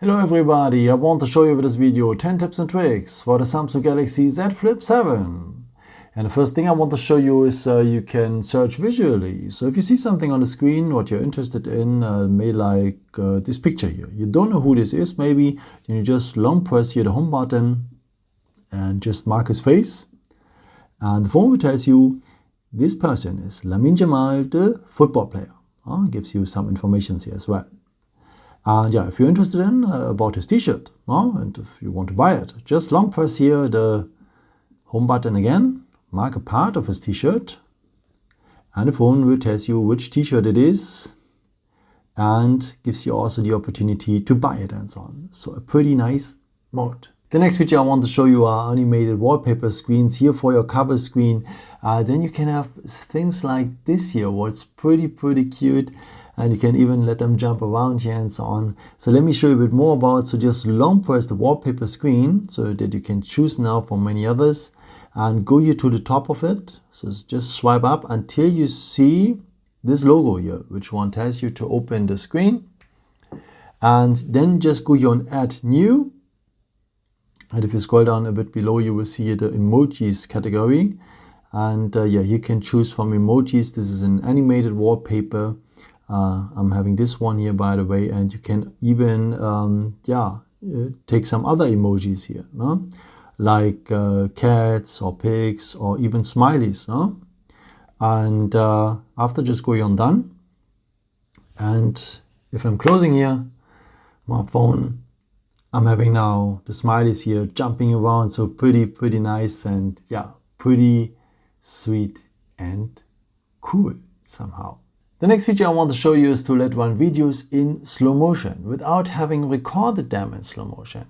Hello everybody, I want to show you with this video 10 tips and tricks for the Samsung Galaxy Z Flip7. And the first thing I want to show you is you can search visually. So if you see something on the screen what you're interested in, maybe like this picture here. You don't know who this is maybe, then you just long press here the home button and just mark his face. And the phone will tell you this person is Lamine Yamal, the football player. Gives you some information here as well. And yeah, if you're interested in about his t-shirt, and if you want to buy it, just long press here the home button again, mark a part of his t-shirt, and the phone will tell you which t-shirt it is and gives you also the opportunity to buy it and so on. So a pretty nice mode. The next feature I want to show you are animated wallpaper screens here for your cover screen. Then you can have things like this here, what's pretty cute. And you can even let them jump around here and so on. So let me show you a bit more about it. So just long press the wallpaper screen so that you can choose now from many others and go here to the top of it. So just swipe up until you see this logo here, which one tells you to open the screen. And then just go here on add new. And if you scroll down a bit below, you will see the emojis category. And yeah, you can choose from emojis. This is an animated wallpaper. I'm having this one here, by the way, and you can even take some other emojis here, no? Like cats or pigs or even smileys. No? And after, just go on done. And if I'm closing here my phone, I'm having now the smileys here jumping around, so pretty nice and yeah, pretty sweet and cool somehow. The next feature I want to show you is to let run videos in slow motion without having recorded them in slow motion.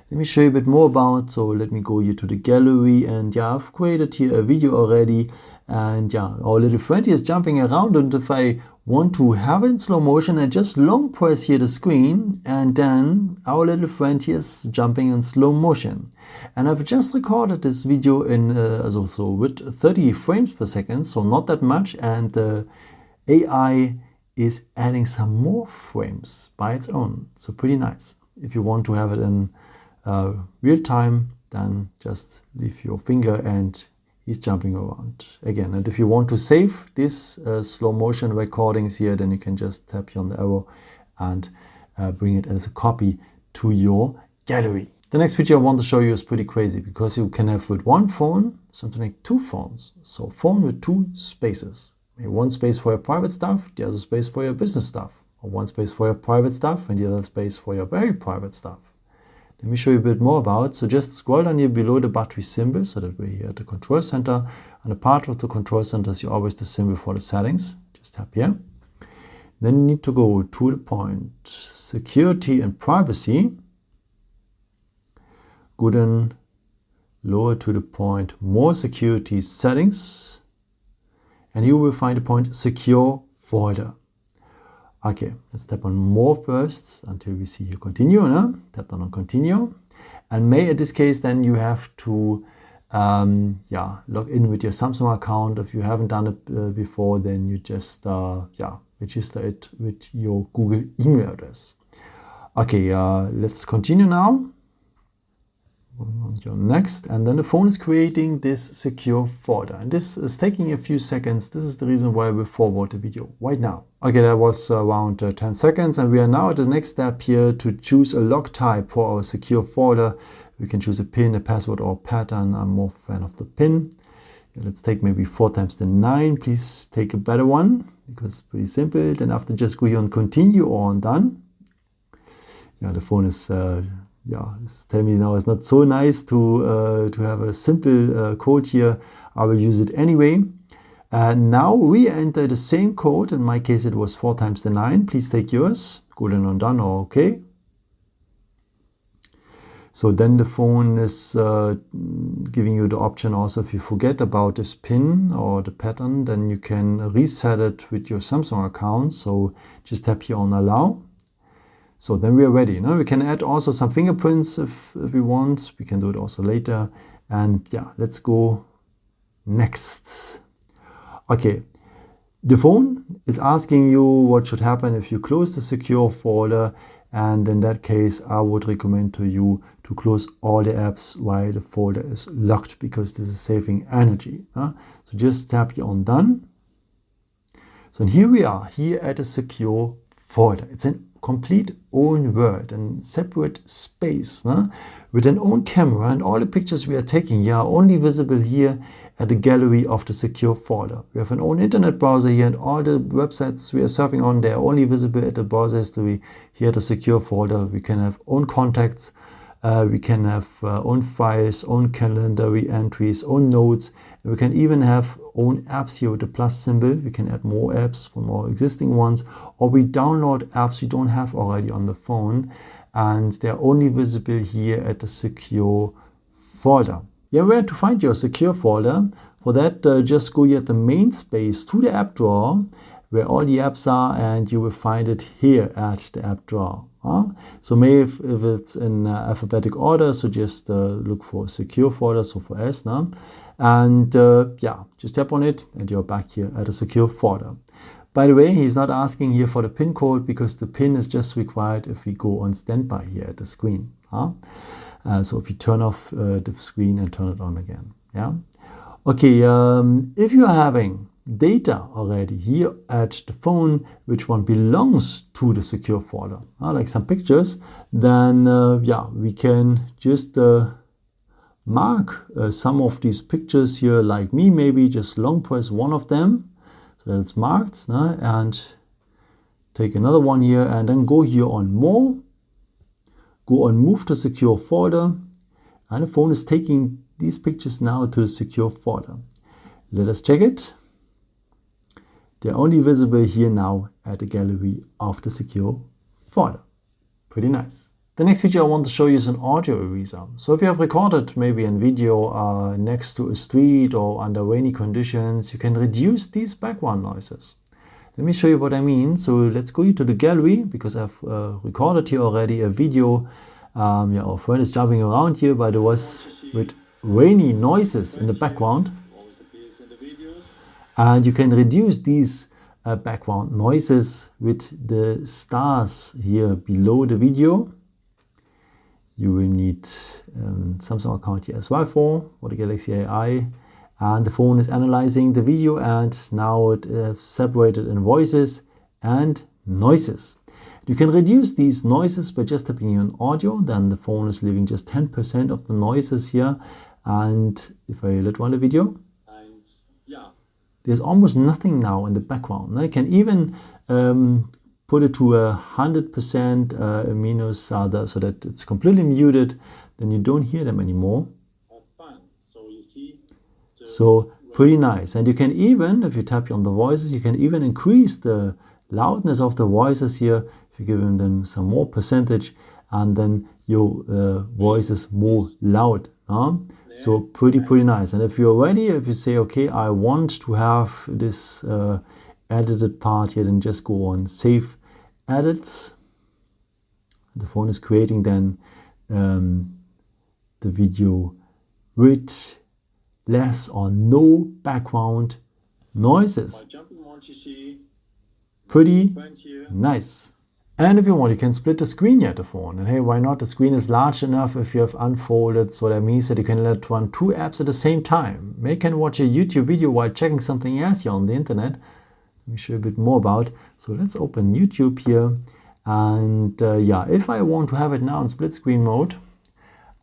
Let me show you a bit more about, so let me go here to the gallery, and yeah, I've created here a video already, and yeah, our little friend here is jumping around, and if I want to have it in slow motion, I just long press here the screen, and then our little friend here is jumping in slow motion. And I've just recorded this video in with 30 frames per second, so not that much, and AI is adding some more frames by its own, so pretty nice. If you want to have it in real time, then just leave your finger and he's jumping around again. And if you want to save this slow motion recordings here, then you can just tap here on the arrow and bring it as a copy to your gallery. The next feature I want to show you is pretty crazy, because you can have with one phone something like two phones. So phone with two spaces. One space for your private stuff, the other space for your business stuff, or one space for your private stuff and the other space for your very private stuff. Let me show you a bit more about it. So just scroll down here below the battery symbol, so that we're here at the control center. And a part of the control center is always the symbol for the settings. Just tap here. Then you need to go to the point security and privacy. Go then lower to the point more security settings. And you will find the point secure folder. Okay, let's tap on more first until we see here continue. No? Tap down on continue. And in this case, then you have to log in with your Samsung account. If you haven't done it before, then you just register it with your Google email address. Okay, let's continue now. On your next, and then the phone is creating this secure folder, and this is taking a few seconds. This is the reason why we forward the video right now. Okay, that was around 10 seconds, and we are now at the next step here to choose a log type for our secure folder. We can choose a pin, a password, or a pattern. I'm more fan of the pin. Yeah, let's take maybe 4 times the 9. Please take a better one, because it's pretty simple. Then after, just go here on continue or on done. Yeah, the phone is tell me now it's not so nice to have a simple code here. I will use it anyway. Now we enter the same code. In my case, it was 4 times the 9. Please take yours. Go then on done or OK. So then the phone is giving you the option also, if you forget about this pin or the pattern, then you can reset it with your Samsung account. So just tap here on allow. So then we are ready. Now we can add also some fingerprints if we want. We can do it also later. And yeah, let's go next. Okay, The phone is asking you what should happen if you close the secure folder And in that case, I would recommend to you to close all the apps while the folder is locked, because this is saving energy. So just tap here on done. So here we are, here at a secure folder. It's a complete own world and separate space, with an own camera, and all the pictures we are taking here are only visible here at the gallery of the secure folder. We have an own internet browser here, and all the websites we are surfing on, they are only visible at the browser history here at the secure folder. We can have own contacts, we can have own files, own calendar entries, own notes. We can even have own apps here with the plus symbol. We can add more apps from our existing ones, or we download apps we don't have already on the phone, and they're only visible here at the secure folder. Yeah, where to find your secure folder? For that, just go here at the main space to the app drawer, where all the apps are, and you will find it here at the app drawer. So maybe if it's in alphabetic order, so just look for secure folder, so for S now. And yeah, just tap on it and you're back here at a secure folder. By the way, he's not asking here for the PIN code, because the PIN is just required if we go on standby here at the screen. So if you turn off the screen and turn it on again. Yeah. Okay, if you are having data already here at the phone, which one belongs to the secure folder, like some pictures, then yeah, we can just mark some of these pictures here, like me, maybe just long press one of them so that it's marked, and take another one here, and then go here on more, go on move to secure folder, and the phone is taking these pictures now to the secure folder. Let us check it. They're only visible here now at the gallery of the secure folder. Pretty nice. The next feature I want to show you is an audio eraser. So if you have recorded maybe a video next to a street or under rainy conditions, you can reduce these background noises. Let me show you what I mean. So let's go into the gallery, because I've recorded here already a video. Our friend is jumping around here, but it was with rainy noises in the background. And you can reduce these background noises with the stars here below the video. You will need Samsung account here as well for the Galaxy AI. And the phone is analyzing the video, and now it separated in voices and noises. You can reduce these noises by just tapping on audio. Then the phone is leaving just 10% of the noises here. And if I let run the video, there's almost nothing now in the background. I can even put it to 100% minus so that it's completely muted. Then you don't hear them anymore. So pretty nice. And you can even, if you tap on the voices, you can even increase the loudness of the voices here. If you give them some more percentage, and then your voice is more loud. So pretty nice. And if you're ready, if you say, okay, I want to have this edited part here, then just go on Save Edits. The phone is creating then the video with less or no background noises. Pretty nice. And if you want, you can split the screen here at the phone. And hey, why not? The screen is large enough if you have unfolded, so that means that you can let run two apps at the same time. You can watch a YouTube video while checking something else here on the internet. Let me show you a bit more about. So let's open YouTube here. And yeah, if I want to have it now in split screen mode,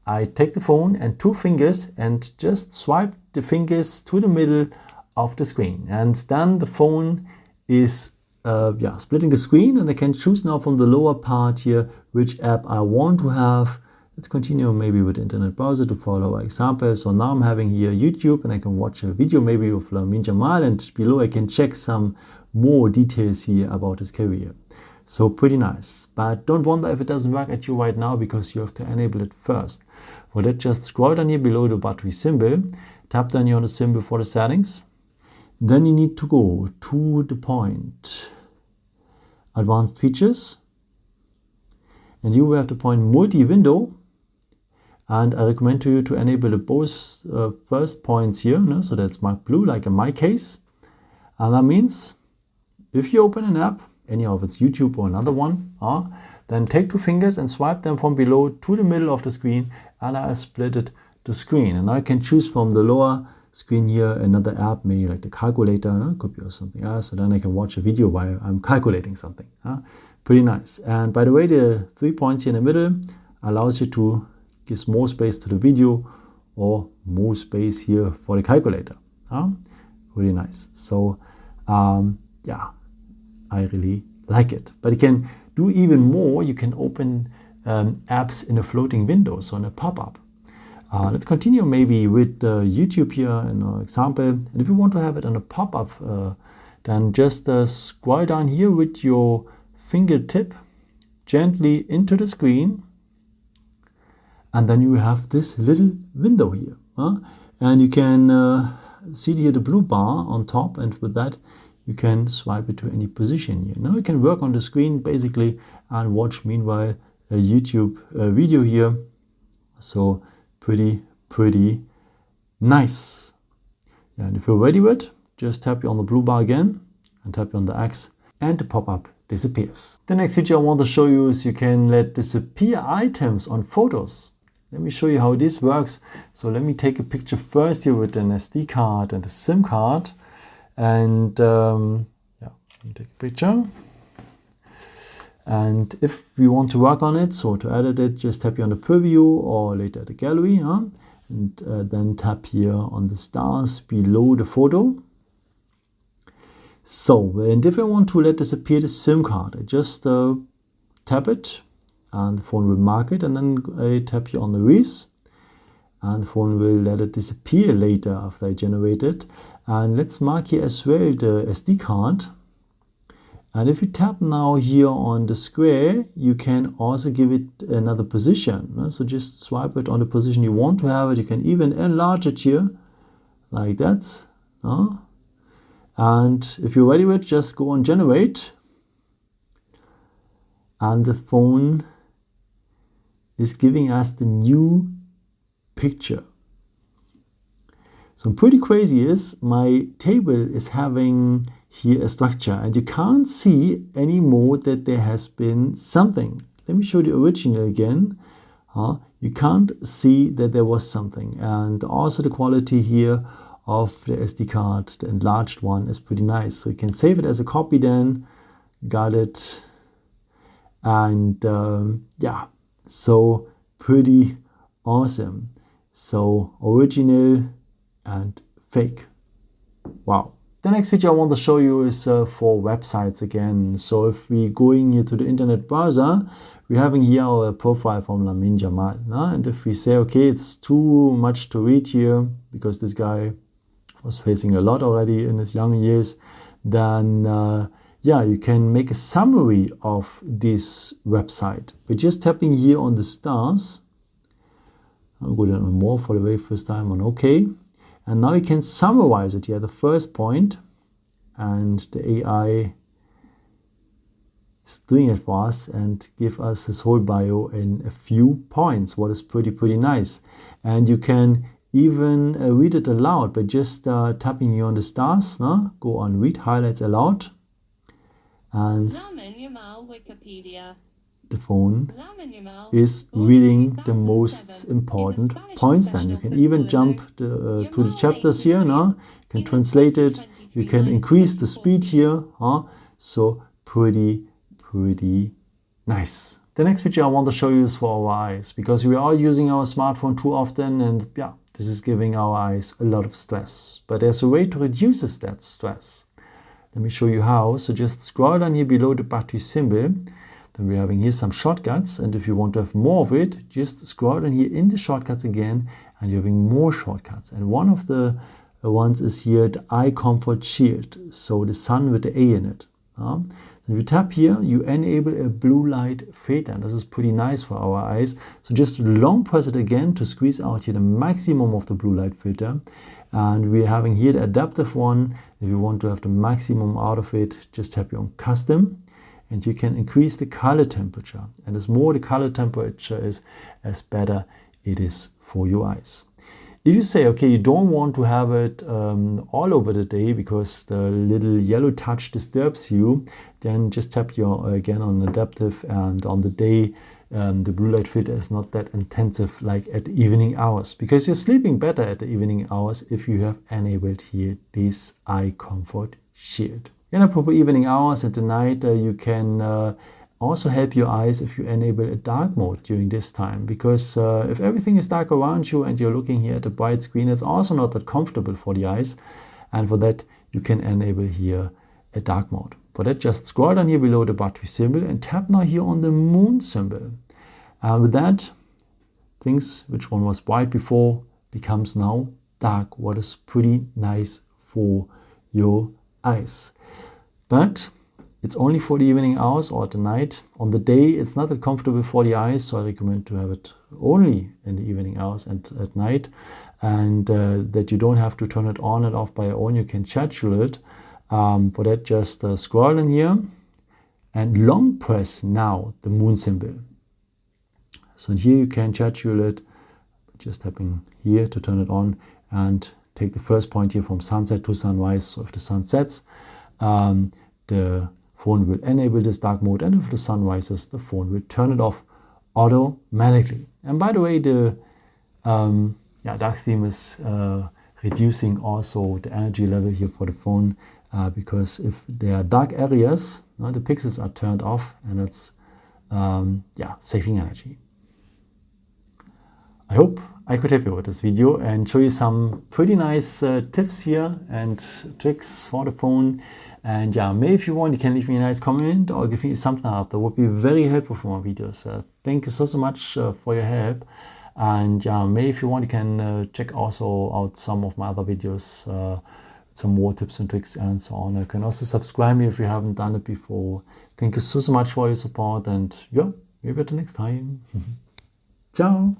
I take the phone and two fingers and just swipe the fingers to the middle of the screen. And then the phone is splitting the screen, and I can choose now from the lower part here which app I want to have. Let's continue maybe with the internet browser to follow our example. So now I'm having here YouTube, and I can watch a video maybe with Lamin Jamal, and below I can check some more details here about his career. So pretty nice. But don't wonder if it doesn't work at you right now, because you have to enable it first. For that, just scroll down here below the battery symbol, tap down here on the symbol for the settings. Then you need to go to the point Advanced Features, and you will have the point Multi-Window, and I recommend to you to enable the both first points here, so that's marked blue like in my case. And that means if you open an app, any of it's YouTube or another one, then take 2 fingers and swipe them from below to the middle of the screen, and I split the screen. And I can choose from the lower screen here another app, maybe like the calculator, could be or something else, so then I can watch a video while I'm calculating something. Pretty nice. And by the way, the 3 points here in the middle allows you to give more space to the video or more space here for the calculator. Really nice. So yeah, I really like it. But you can do even more. You can open apps in a floating window, so in a pop-up. Let's continue maybe with YouTube here in an example. And if you want to have it on a pop-up, then just scroll down here with your fingertip gently into the screen, and then you have this little window here. And you can see here the blue bar on top, and with that you can swipe it to any position here. Now you can work on the screen basically and watch meanwhile a YouTube video here. So pretty nice. Yeah, and if you're ready with it, just tap on the blue bar again and tap on the X, and the pop-up disappears. The next feature I want to show you is you can let disappear items on photos. Let me show you how this works. So let me take a picture first here with an SD card and a SIM card. And yeah, let me take a picture. And if we want to work on it, so to edit it, just tap here on the preview or later the gallery, and then tap here on the stars below the photo. So, and if I want to let disappear the SIM card, I just tap it, and the phone will mark it, and then I tap here on the erase, and the phone will let it disappear later after I generate it. And let's mark here as well the SD card. And if you tap now here on the square, you can also give it another position. So just swipe it on the position you want to have it. You can even enlarge it here like that. And if you're ready with it, just go on generate. And the phone is giving us the new picture. So pretty crazy is my table is having here a structure, and you can't see anymore that there has been something. Let me show the original again. You can't see that there was something, and also the quality here of the SD card, the enlarged one, is pretty nice. So you can save it as a copy then. Got it. And yeah, so pretty awesome. So original and fake. Wow. The next feature I want to show you is for websites again. So if we going here to the internet browser, we're having here our profile from Lamin Jamal. And if we say, okay, it's too much to read here because this guy was facing a lot already in his young years, then yeah, you can make a summary of this website by just tapping here on the stars. I'll go down on more for the very first time on OK. And now you can summarize it here, the first point, and the AI is doing it for us and give us his whole bio in a few points, what is pretty nice. And you can even read it aloud by just tapping here on the stars. Go on read highlights aloud, and the phone is reading the most important points. Then you can even jump to the chapters here. You can translate it, you can increase the speed here. So pretty nice. The next feature I want to show you is for our eyes, because we are using our smartphone too often, and yeah, this is giving our eyes a lot of stress. But there's a way to reduce that stress. Let me show you how. So just scroll down here below the battery symbol. Then we're having here some shortcuts, and if you want to have more of it, just scroll down here in the shortcuts again, and you're having more shortcuts. And one of the ones is here the eye comfort shield, so the sun with the A in it. So if you tap here, you enable a blue light filter, and this is pretty nice for our eyes. So just long press it again to squeeze out here the maximum of the blue light filter. And we're having here the adaptive one. If you want to have the maximum out of it, just tap here on custom, and you can increase the color temperature. And as more the color temperature is, as better it is for your eyes. If you say, okay, you don't want to have it all over the day because the little yellow touch disturbs you, then just tap again on adaptive, and on the day the blue light filter is not that intensive like at the evening hours, because you're sleeping better at the evening hours if you have enabled here this eye comfort shield. In the proper evening hours at the night, you can also help your eyes if you enable a dark mode during this time, because if everything is dark around you and you're looking here at a bright screen, it's also not that comfortable for the eyes, and for that you can enable here a dark mode. For that, just scroll down here below the battery symbol and tap now here on the moon symbol. With that, things which one was bright before becomes now dark, what is pretty nice for your eyes. But it's only for the evening hours or at the night. On the day, it's not that comfortable for the eyes, so I recommend to have it only in the evening hours and at night, and that you don't have to turn it on and off by your own. You can schedule it. For that, just scroll in here and long press now the moon symbol. So here you can schedule it, just tapping here to turn it on, and take the first point here from sunset to sunrise. So if the sun sets, the phone will enable this dark mode, and if the sun rises, the phone will turn it off automatically. And by the way, the dark theme is reducing also the energy level here for the phone, because if there are dark areas, the pixels are turned off, and it's saving energy. I hope I could help you with this video and show you some pretty nice tips here and tricks for the phone. And maybe if you want, you can leave me a nice comment or give me something up. That would be very helpful for my videos. Thank you so much for your help. And maybe if you want, you can check also out some of my other videos, some more tips and tricks and so on. You can also subscribe me if you haven't done it before. Thank you so much for your support, and maybe at the next time. Ciao.